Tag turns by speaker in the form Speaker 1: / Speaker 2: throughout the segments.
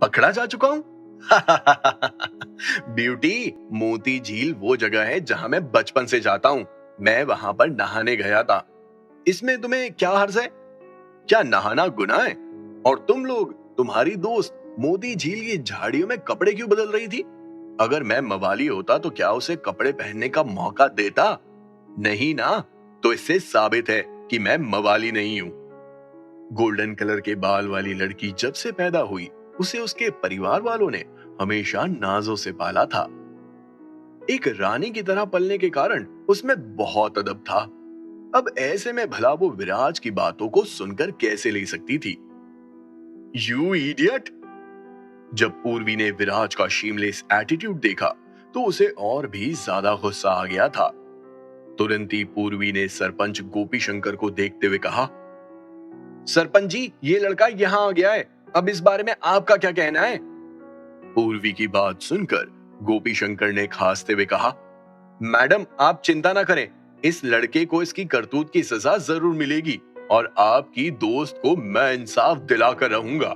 Speaker 1: पकड़ा जा चुका हूँ। ब्यूटी, मोती झील वो जगह है जहां मैं बचपन से जाता हूँ। मैं वहां पर नहाने गया था। इसमें तुम्हें क्या हर्ज है? क्या नहाना गुनाह है? और तुम लोग, तुम्हारी दोस्त मोती झील की झाड़ियों में कपड़े क्यों बदल रही थी? अगर मैं मवाली होता तो क्या उसे कपड़े पहनने का मौका देता? नहीं ना। तो इससे साबित है कि मैं मवाली नहीं हूँ। गोल्डन कलर के बाल वाली लड़की जब से पैदा हुई, उसे उसके परिवार वालों ने हमेशा नाजों से पाला था। एक रानी की तरह पलने के कारण उसमें बहुत अदब था। अब ऐसे में भला वो विराज की बातों को सुनकर कैसे ले सकती थी? You idiot! जब पूर्वी ने विराज का शेमलेस एटीट्यूड देखा तो उसे और भी ज्यादा गुस्सा आ गया था। तुरंत ही पूर्वी ने सरपंच गोपी शंकर को देखते हुए कहा, सरपंच जी, ये लड़का यहाँ आ गया है। अब इस बारे में आपका क्या कहना है? पूर्वी की बात सुनकर गोपी शंकर ने खांसते हुए कहा, मैडम आप चिंता ना करें। इस लड़के को इसकी करतूत की सजा जरूर मिलेगी और आपकी दोस्त को मैं इंसाफ दिलाकर रहूंगा।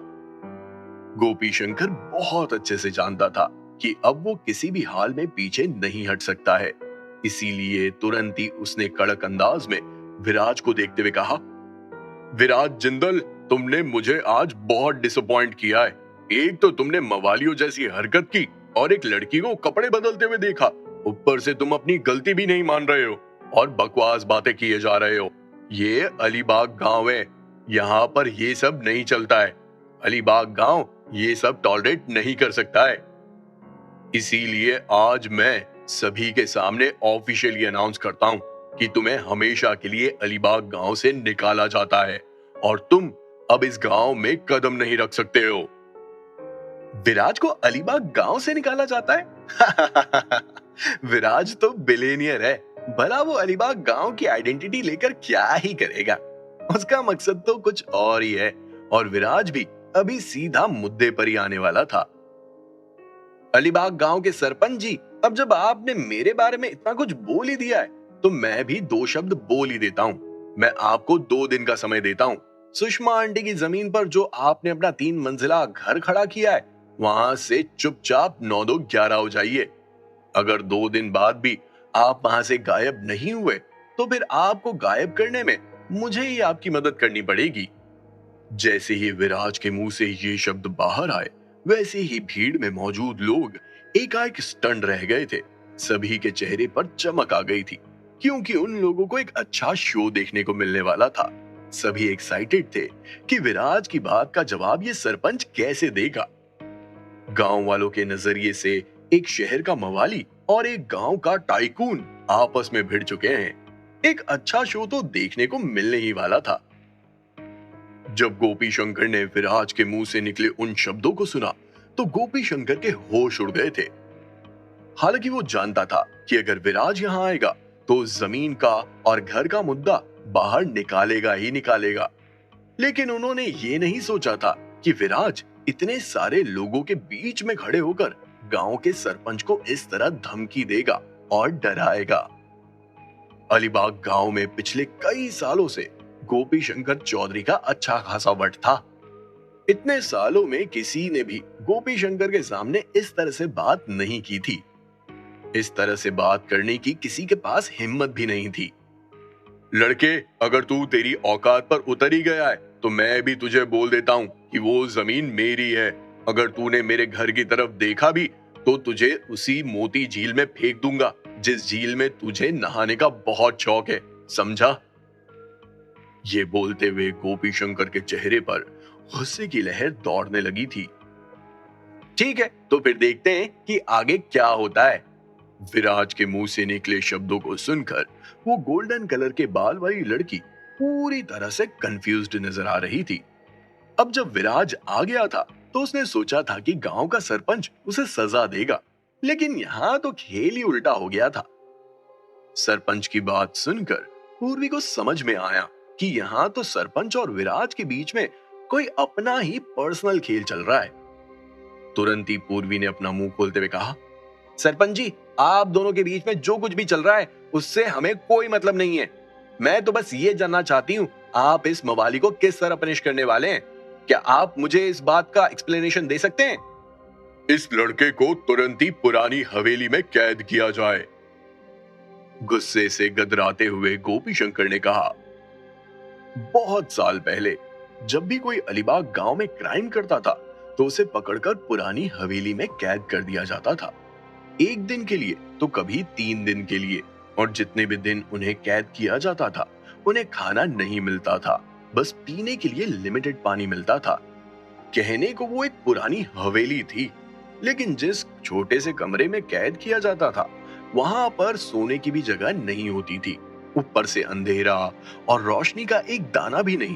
Speaker 1: गोपी शंकर बहुत अच्छे से जानता था कि अब वो किसी भी हाल में पीछे नहीं हट सकता है। इसीलिए तुरंत ही उसने कड़क अंदाज में विराज को देखते हुए कहा, विराज जिंदल, तुमने मुझे आज बहुत डिसअपॉइंट किया है। एक तो तुमने मवालियों जैसी हरकत की और एक लड़की को कपड़े बदलते हुए देखा। ऊपर से तुम अपनी गलती भी नहीं मान रहे हो और बकवास बातें किए जा रहे हो। ये अलीबाग गांव है, यहाँ पर ये सब नहीं चलता है। अलीबाग गांव ये सब टॉलरेट नहीं कर सकता है। इसीलिए आज मैं सभी के सामने ऑफिशियली अनाउंस करता हूँ कि तुम्हें हमेशा के लिए अलीबाग गांव से निकाला जाता है और तुम अब इस गांव में कदम नहीं रख सकते हो। विराज को अलीबाग गांव से निकाला जाता है? विराज तो बिलियनियर है। भला वो अलीबाग गांव की आइडेंटिटी लेकर क्या ही करेगा? उसका मकसद तो कुछ और ही है। और विराज भी अभी सीधा मुद्दे पर ही आने वाला था। अलीबाग गांव के सरपंच जी, अब जब आपने मेरे बारे में इतना कुछ बोल ही दिया है तो मैं भी दो शब्द बोल ही देता हूँ। मैं आपको 2 दिन का समय देता हूँ। सुषमा आंटी की जमीन पर जो आपने अपना 3 मंजिला घर खड़ा किया है, वहां से चुपचाप 9-2-11 हो जाइए। अगर 2 दिन बाद भी आप वहां से गायब नहीं हुए तो फिर आपको गायब करने में मुझे ही आपकी मदद करनी पड़ेगी। जैसे ही विराज के मुंह से ये शब्द बाहर आए, वैसे ही भीड़ में मौजूद लोग एकाएक स्टन रह गए थे। सभी के चेहरे पर चमक आ गई थी, क्योंकि उन लोगों को एक अच्छा शो देखने को मिलने वाला था। सभी एक्साइटेड थे कि विराज की बात का जवाब ये सरपंच कैसे देगा। गांव वालों के नजरिए से एक शहर का मवाली और एक गांव का टाइकून आपस में भिड़ चुके हैं। एक अच्छा शो तो देखने को मिलने ही वाला था। जब गोपी शंकर ने विराज के मुंह से निकले उन शब्दों को सुना तो गोपी शंकर के होश उड़ गए थे। हालांकि वो जानता था कि अगर विराज यहाँ आएगा तो जमीन का और घर का मुद्दा बाहर निकालेगा ही निकालेगा। लेकिन उन्होंने ये नहीं सोचा था कि विराज इतने सारे लोगों के बीच में खड़े होकर गांव के सरपंच को इस तरह धमकी देगा और डराएगा। अलीबाग गांव में पिछले कई सालों से गोपी शंकर चौधरी का अच्छा खासा वट था। इतने सालों में किसी ने भी गोपी शंकर के सामने इस तरह से बात नहीं की थी। इस तरह से बात करने की किसी के पास हिम्मत भी नहीं थी। लड़के, अगर तू तेरी औकात पर उतर ही गया है तो मैं भी तुझे बोल देता हूँ कि वो जमीन मेरी है। अगर तूने मेरे घर की तरफ देखा भी तो तुझे उसी मोती झील में फेंक दूंगा जिस झील में तुझे नहाने का बहुत शौक है, समझा? ये बोलते हुए गोपी शंकर के चेहरे पर गुस्से की लहर दौड़ने लगी थी। ठीक है, तो फिर देखते हैं कि आगे क्या होता है। विराज के मुंह से निकले शब्दों को सुनकर वो गोल्डन कलर के बाल वाली लड़की पूरी तरह से कंफ्यूज्ड नजर आ रही थी। अब जब विराज आ गया था तो उसने सोचा था कि गांव का सरपंच उसे सजा देगा, लेकिन यहाँ तो खेल ही उल्टा हो गया था। सरपंच की बात सुनकर पूर्वी को समझ में आया कि यहाँ तो सरपंच और विराज के बीच में कोई अपना ही पर्सनल खेल चल रहा है। तुरंत ही पूर्वी ने अपना मुंह खोलते हुए कहा, सरपंच जी, आप दोनों के बीच में जो कुछ भी चल रहा है उससे हमें कोई मतलब नहीं है। मैं तो बस ये जानना चाहती हूँ, आप इस मवाली को किस तरह पनिश करने वाले हैं? क्या आप मुझे इस बात का एक्सप्लेनेशन दे सकते हैं? इस लड़के को तुरंत ही पुरानी हवेली में कैद किया जाए, गुस्से से गदराते हुए गोपी शंकर ने कहा। बहुत साल पहले जब भी कोई अलीबाग गांव में क्राइम करता था तो उसे पकड़कर पुरानी हवेली में कैद कर दिया जाता था। एक दिन के लिए तो कभी 3 दिन के लिए, और जितने भी दिन उन्हें कैद किया जाता था उन्हें खाना नहीं मिलता था, बस पीने के लिए लिमिटेड पानी मिलता था। कहने को वो एक पुरानी हवेली थी, लेकिन जिस छोटे से कमरे में कैद किया जाता था वहां पर सोने की भी जगह नहीं होती थी। ऊपर से अंधेरा और रोशनी का एक दाना भी नहीं।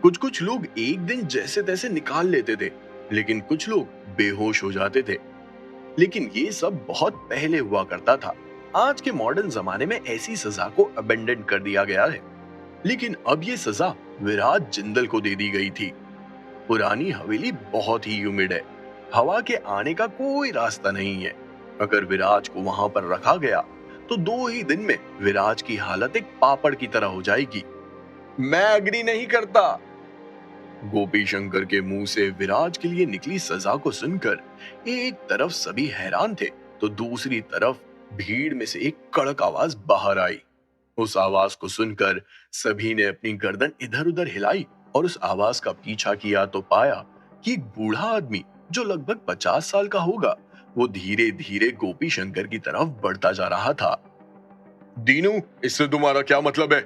Speaker 1: कुछ कुछ लोग एक दिन जैसे तैसे निकाल लेते थे, लेकिन कुछ लोग बेहोश हो जाते थे। लेकिन ये सब बहुत पहले हुआ करता था। आज के मॉडर्न जमाने में ऐसी सजा को अबेंडन कर दिया गया है, लेकिन अब ये सजा विराज जिंदल को दे दी गई थी। पुरानी हवेली बहुत ही ह्यूमिड है, हवा के आने का कोई रास्ता नहीं है। अगर विराज को वहां पर रखा गया तो 2 ही दिन में विराज की हालत एक पापड़ की तरह हो जाएगी। मैं अग्री नहीं करता। गोपी शंकर के मुंह से विराज के लिए निकली सजा को सुनकर एक तरफ सभी हैरान थे तो दूसरी तरफ भीड़ में से एक कड़क आवाज बाहर आई। उस आवाज को सुनकर सभी ने अपनी गर्दन इधर उधर हिलाई और उस आवाज का पीछा किया तो पाया कि एक बूढ़ा आदमी जो लगभग 50 साल का होगा, वो धीरे धीरे गोपी शंकर की तरफ बढ़ता जा रहा था। दीनू, इससे तुम्हारा क्या मतलब है?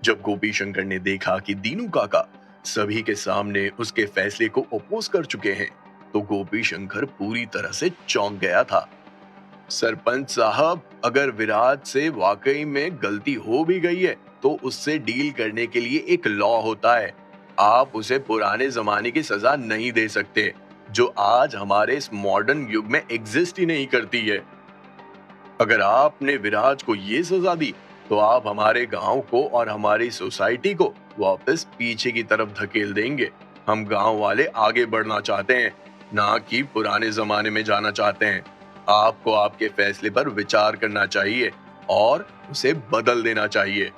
Speaker 1: जब गोपी शंकर ने देखा कि दीनू काका सभी के सामने उसके फैसले को अपोज कर चुके हैं, तो गोपी शंकर पूरी तरह से चौंक गया था। सरपंच साहब, अगर विराज से वाकई में गलती हो भी गई है तो उससे डील करने के लिए एक लॉ होता है। आप उसे पुराने जमाने की सजा नहीं दे सकते, जो आज हमारे इस मॉडर्न युग में एग्जिस्ट ही नहीं करती है। अगर आपने विराज को ये सजा दी तो आप हमारे गांव को और हमारी सोसाइटी को वापस पीछे की तरफ धकेल देंगे। हम गांव वाले आगे बढ़ना चाहते हैं, ना कि पुराने जमाने में जाना चाहते हैं। आपको आपके फैसले पर विचार करना चाहिए और उसे बदल देना चाहिए।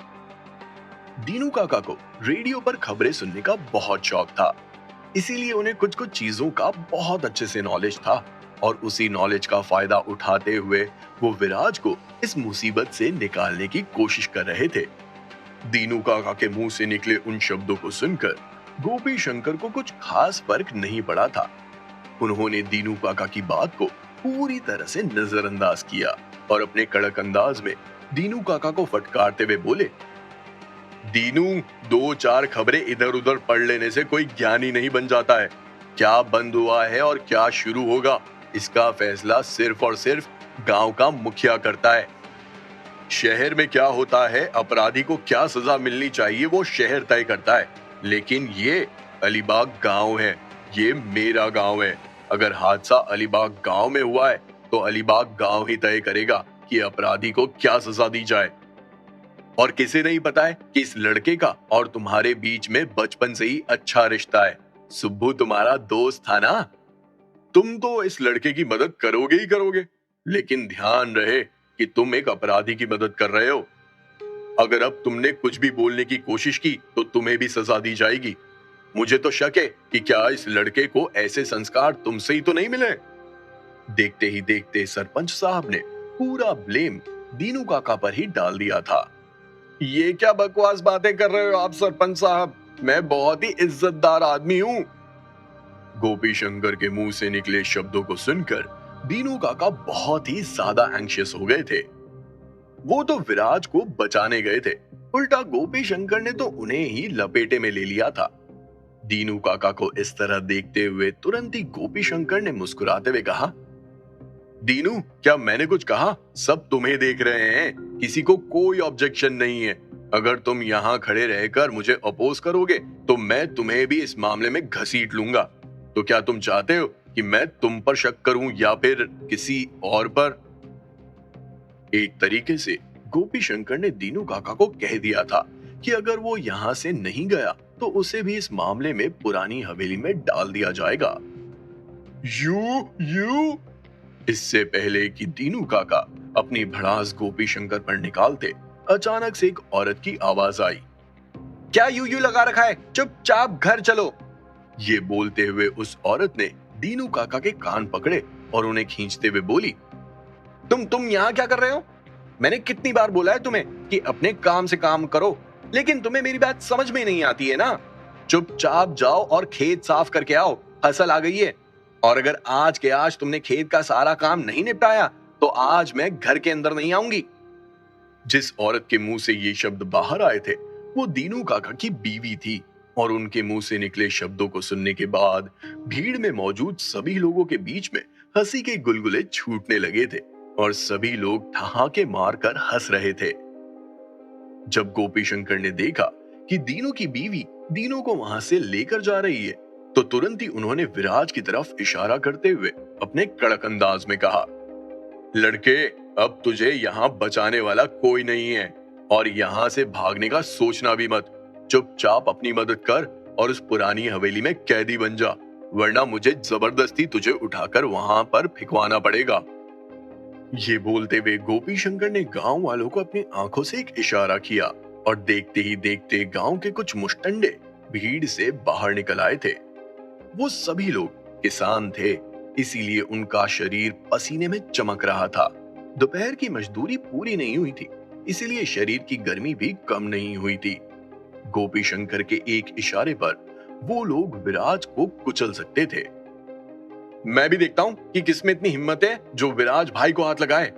Speaker 1: दीनू काका को रेडियो पर खबरें सुनने का बहुत शौक था, इसीलिए उन्हें कुछ कुछ चीजों का बहुत अच्छे से नॉलेज था और उसी नॉलेज का फायदा उठाते हुए वो विराज को इस मुसीबत से निकालने की कोशिश कर रहे थे। दीनू काका के मुंह से निकले उन शब्दों को सुनकर गोपी शंकर को कुछ खास फर्क नहीं पड़ा था। उन्होंने दीनू काका की बात को पूरी तरह से नजरअंदाज किया और अपने कड़क अंदाज में दीनू काका को फटकारते हुए बोले, दीनू, 2-4 खबरें इधर उधर पढ़ लेने से कोई ज्ञानी नहीं बन जाता है। क्या बंद हुआ है और क्या शुरू होगा, इसका फैसला सिर्फ और सिर्फ गांव का मुखिया करता है। शहर में क्या होता है, अपराधी को क्या सजा मिलनी चाहिए, वो शहर तय करता है। लेकिन ये अलीबाग गांव है, ये मेरा गांव है। अगर हादसा अलीबाग गांव में हुआ है तो अलीबाग गांव ही तय करेगा कि अपराधी को क्या सजा दी जाए। और किसे नहीं पता है कि इस लड़के का और तुम्हारे बीच में बचपन से ही अच्छा रिश्ता है। सुब्बू तुम्हारा दोस्त था ना, तुम तो इस लड़के की मदद करोगे ही करोगे, लेकिन ध्यान रहे कि तुम एक अपराधी की मदद कर रहे हो। अगर अब तुमने कुछ भी बोलने की कोशिश की तो तुम्हें भी सजा दी जाएगी। मुझे तो शक है कि क्या इस लड़के को ऐसे संस्कार तुमसे ही तो नहीं मिले। देखते ही देखते सरपंच साहब ने पूरा ब्लेम दीनू काका पर ही डाल दिया था। ये क्या बकवास बातें कर रहे हो आप सरपंच साहब, मैं बहुत ही इज्जतदार आदमी हूँ। गोपी शंकर के मुंह से निकले शब्दों को सुनकर दीनू काका बहुत ही ज्यादा एंग्शियस हो गए थे। वो तो विराज को बचाने गए थे, उल्टा गोपी शंकर ने तो उन्हें ही लपेटे में ले लिया था। दीनू काका को इस तरह देखते हुए तुरंत ही गोपी शंकर ने मुस्कुराते हुए कहा, दीनू, क्या मैंने कुछ कहा? सब तुम्हें देख रहे हैं, किसी को कोई ऑब्जेक्शन नहीं है। अगर तुम यहाँ खड़े रहकर मुझे अपोज करोगे तो मैं तुम्हें भी इस मामले में घसीट लूंगा। तो क्या तुम चाहते हो कि मैं तुम पर शक करूं या फिर किसी और पर? एक तरीके से गोपी शंकर ने दीनू काका को कह दिया था कि अगर वो यहाँ से नहीं गया तो उसे भी इस मामले में पुरानी हवेली में डाल दिया जाएगा। यू इससे पहले कि दीनू काका अपनी भड़ास गोपी शंकर पर निकालते, अचानक से एक औरत की आवाज आई, क्या यू लगा रखा है, चुपचाप घर चलो। ये बोलते हुए उस औरत ने दीनू काका के कान पकड़े और उन्हें खींचते हुए बोली, तुम यहाँ क्या कर रहे हो? मैंने कितनी बार बोला है तुम्हें कि अपने काम से काम करो, लेकिन तुम्हें मेरी बात समझ में नहीं आती है ना। चुपचाप जाओ और खेत साफ करके आओ, फसल आ गई है। और अगर आज के आज तुमने खेत का सारा काम नहीं निपटाया तो आज मैं घर के अंदर नहीं आऊंगी। जिस औरत के मुंह से ये शब्द बाहर आए थे वो दीनू काका की बीवी थी, और उनके मुंह से निकले शब्दों को सुनने के बाद भीड़ में मौजूद सभी लोगों के बीच में हंसी के गुलगुले छूटने लगे थे और सभी लोग ठहाके मारकर हंस रहे थे। जब गोपी शंकर ने देखा कि दीनू की बीवी दीनू को वहां से लेकर जा रही है तो तुरंत ही उन्होंने विराज की तरफ इशारा करते हुए अपने कड़क अंदाज में कहा, लड़के, अब तुझे यहाँ बचाने वाला कोई नहीं है और यहाँ से भागने का सोचना भी मत। चुपचाप अपनी मदद कर और उस पुरानी हवेली में कैदी बन जा, वरना मुझे जबरदस्ती तुझे उठाकर वहां पर फिकवाना पड़ेगा। ये बोलते हुए गोपी शंकर ने गांव वालों को अपनी आंखों से एक इशारा किया और देखते ही देखते गांव के कुछ मुश्तंडे भीड़ से बाहर निकल आए थे। वो सभी लोग किसान थे, इसीलिए उनका शरीर पसीने में चमक रहा था। दोपहर की मजदूरी पूरी नहीं हुई थी, इसीलिए शरीर की गर्मी भी कम नहीं हुई थी। गोपी शंकर के एक इशारे पर वो लोग विराज को कुचल सकते थे। मैं भी देखता हूं कि किसमें इतनी हिम्मत है जो विराज भाई को हाथ लगाए।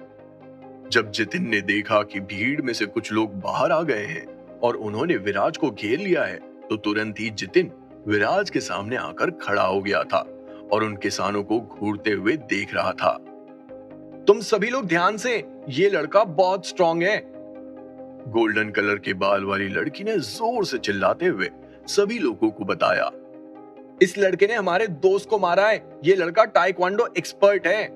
Speaker 1: जब जितिन ने देखा कि भीड़ में से कुछ लोग बाहर आ गए हैं और उन्होंने विराज को घेर लिया है तो तुरंत ही जितिन विराज के सामने आकर खड़ा हो गया था और उन किसानों को घूरते हुए देख रहा था। तुम सभी लोग ध्यान से, ये लड़का बहुत स्ट्रांग है। गोल्डन कलर के बाल वाली लड़की ने जोर से चिल्लाते हुए सभी लोगों को बताया, इस लड़के ने हमारे दोस्त को मारा है, ये लड़का टाइक्वांडो एक्सपर्ट है।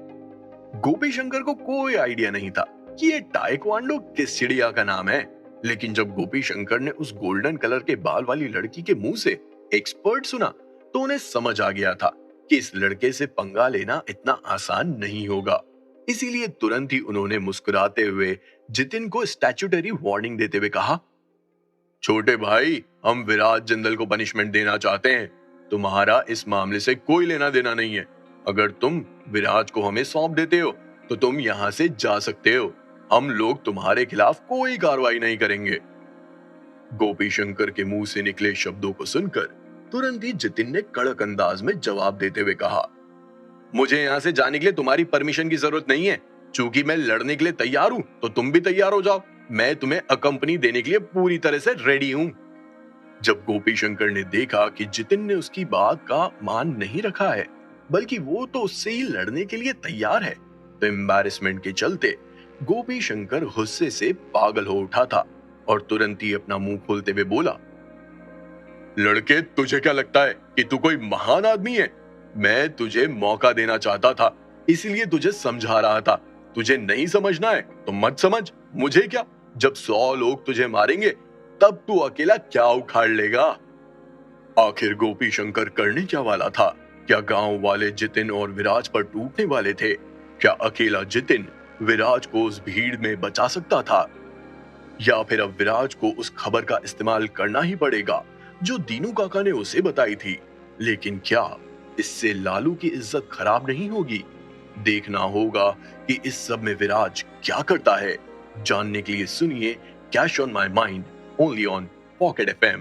Speaker 1: गोपी शंकर को कोई आइडिया नहीं था कि ये टाइक्वांडो किस चिड़िया का नाम है, लेकिन जब गोपी शंकर ने उस गोल्डन कलर के बाल वाली लड़की के मुंह से एक्सपर्ट सुना तो उन्हें समझ आ गया था कि इस लड़के से पंगा लेना इतना आसान नहीं होगा। इसीलिए तुरंत ही उन्होंने मुस्कुराते हुए जितिन को स्टैट्यूटरी वार्निंग देते हुए कहा, छोटे भाई, हम विराज जिंदल को पनिशमेंट देना चाहते हैं, तुम्हारा इस मामले से कोई लेना देना नहीं है। अगर तुम विराज को हमें सौंप देते हो तो तुम यहाँ से जा सकते हो, हम लोग तुम्हारे खिलाफ कोई कार्रवाई नहीं करेंगे। गोपी शंकर के मुंह से निकले शब्दों को सुनकर तुरंत ही जितिन ने कड़क अंदाज में जवाब देते हुए कहा, मुझे यहाँ से जाने के लिए तुम्हारी परमिशन की जरूरत नहीं है। चूंकि मैं लड़ने के लिए तैयार हूँ तो तुम भी तैयार हो जाओ, मैं तुम्हें अकंपनी देने के लिए पूरी तरह से रेडी हूँ। जब गोपी शंकर ने देखा कि जितिन ने उसकी बात का मान नहीं रखा है बल्कि वो तो उससे ही लड़ने के लिए तैयार है, तो एम्बैरेसमेंट के चलते गोपी शंकर गुस्से से पागल हो उठा था और तुरंत ही अपना मुंह खोलते हुए बोला, लड़के, तुझे क्या लगता है कि तू कोई महान आदमी है? मैं तुझे मौका देना चाहता था, इसलिए तुझे समझा रहा था। तुझे नहीं समझना है तो मत समझ, मुझे क्या, जब 100 लोग तुझे मारेंगे तब तू अकेला क्या उखाड़ लेगा। आखिर गोपी शंकर करने क्या वाला था? क्या गांव वाले जितिन और विराज पर टूटने वाले थे? क्या अकेला जितिन विराज को उस भीड़ में बचा सकता था, या फिर अब विराज को उस खबर का इस्तेमाल करना ही पड़ेगा जो दीनू काका ने उसे बताई थी? लेकिन क्या इससे लालू की इज्जत खराब नहीं होगी? देखना होगा कि इस सब में विराज क्या करता है। जानने के लिए सुनिए cash on my mind, only on pocket FM।